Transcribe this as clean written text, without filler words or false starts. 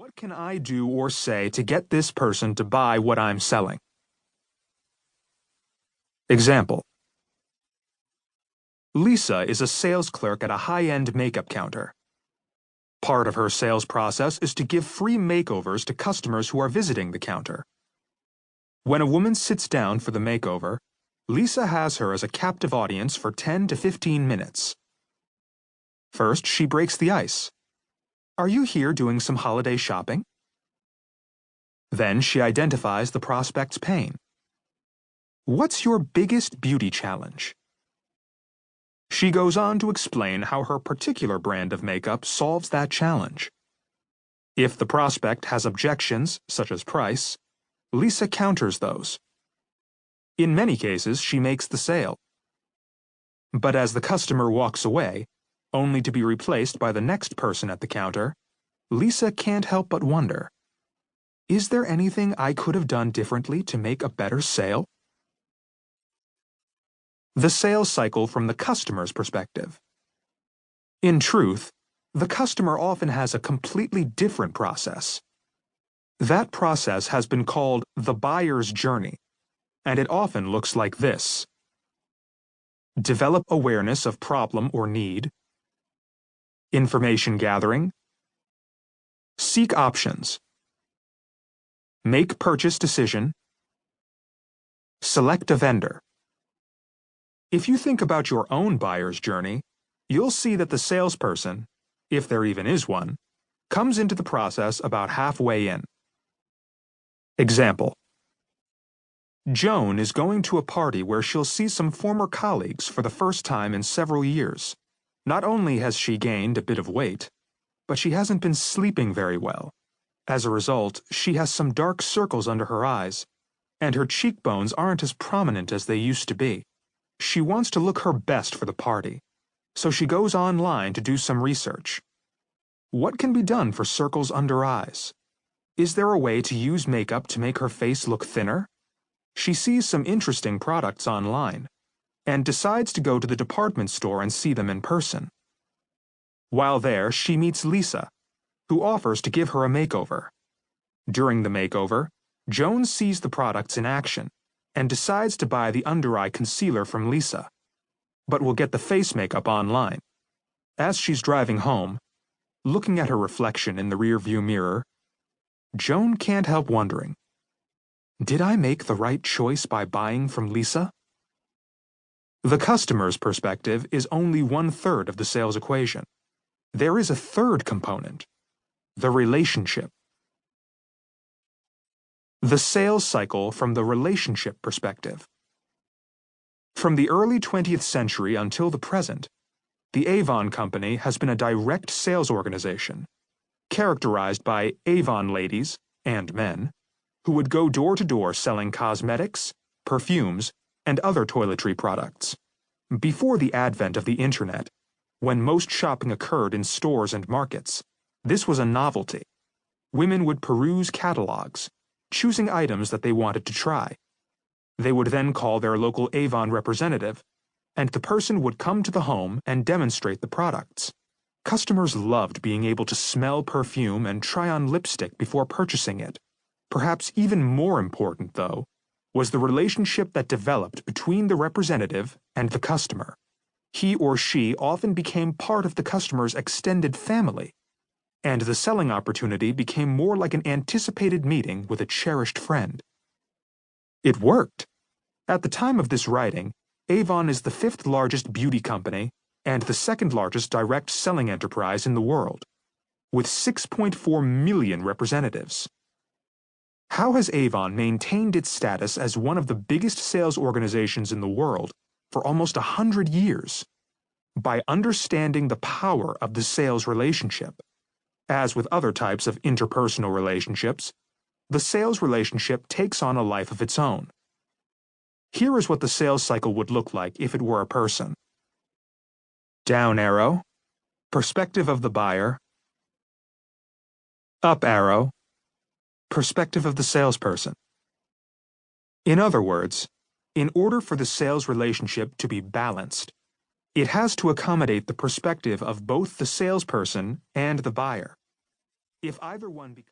What can I do or say to get this person to buy what I'm selling? Example. Lisa is a sales clerk at a high-end makeup counter. Part of her sales process is to give free makeovers to customers who are visiting the counter. When a woman sits down for the makeover, Lisa has her as a captive audience for 10 to 15 minutes. First, she breaks the ice. Are you here doing some holiday shopping? Then she identifies the prospect's pain. What's your biggest beauty challenge? She goes on to explain how her particular brand of makeup solves that challenge. If the prospect has objections, such as price, Lisa counters those. In many cases, she makes the sale. But as the customer walks away, only to be replaced by the next person at the counter, Lisa can't help but wonder, is there anything I could have done differently to make a better sale? The sales cycle from the customer's perspective. In truth, the customer often has a completely different process. That process has been called the buyer's journey, and it often looks like this. Develop awareness of problem or need. Information gathering. Seek options. Make purchase decision. Select a vendor. If you think about your own buyer's journey, you'll see that the salesperson, if there even is one, comes into the process about halfway in. Example. Joan is going to a party where she'll see some former colleagues for the first time in several years. Not only has she gained a bit of weight, but she hasn't been sleeping very well. As a result, she has some dark circles under her eyes, and her cheekbones aren't as prominent as they used to be. She wants to look her best for the party, so she goes online to do some research. What can be done for circles under eyes? Is there a way to use makeup to make her face look thinner? She sees some interesting products online and decides to go to the department store and see them in person. While there, she meets Lisa, who offers to give her a makeover. During the makeover, Joan sees the products in action and decides to buy the under-eye concealer from Lisa, but will get the face makeup online. As she's driving home, looking at her reflection in the rearview mirror, Joan can't help wondering, did I make the right choice by buying from Lisa? The customer's perspective is only 1/3 of the sales equation. There is a third component, the relationship. The sales cycle from the relationship perspective. From the early 20th century until the present, the Avon Company has been a direct sales organization, characterized by Avon ladies and men who would go door to door selling cosmetics, perfumes, and other toiletry products. Before the advent of the Internet, when most shopping occurred in stores and markets, this was a novelty. Women would peruse catalogs, choosing items that they wanted to try. They would then call their local Avon representative, and the person would come to the home and demonstrate the products. Customers loved being able to smell perfume and try on lipstick before purchasing it. Perhaps even more important, though, was the relationship that developed between the representative and the customer. He or she often became part of the customer's extended family, and the selling opportunity became more like an anticipated meeting with a cherished friend. It worked. At the time of this writing, Avon is the 5th largest beauty company and the 2nd largest direct selling enterprise in the world, with 6.4 million representatives. How has Avon maintained its status as one of the biggest sales organizations in the world for almost 100 years? By understanding the power of the sales relationship. As with other types of interpersonal relationships, the sales relationship takes on a life of its own. Here is what the sales cycle would look like if it were a person. Down arrow, perspective of the buyer. Up arrow, perspective of the salesperson. In other words, in order for the sales relationship to be balanced, it has to accommodate the perspective of both the salesperson and the buyer. If either one becomes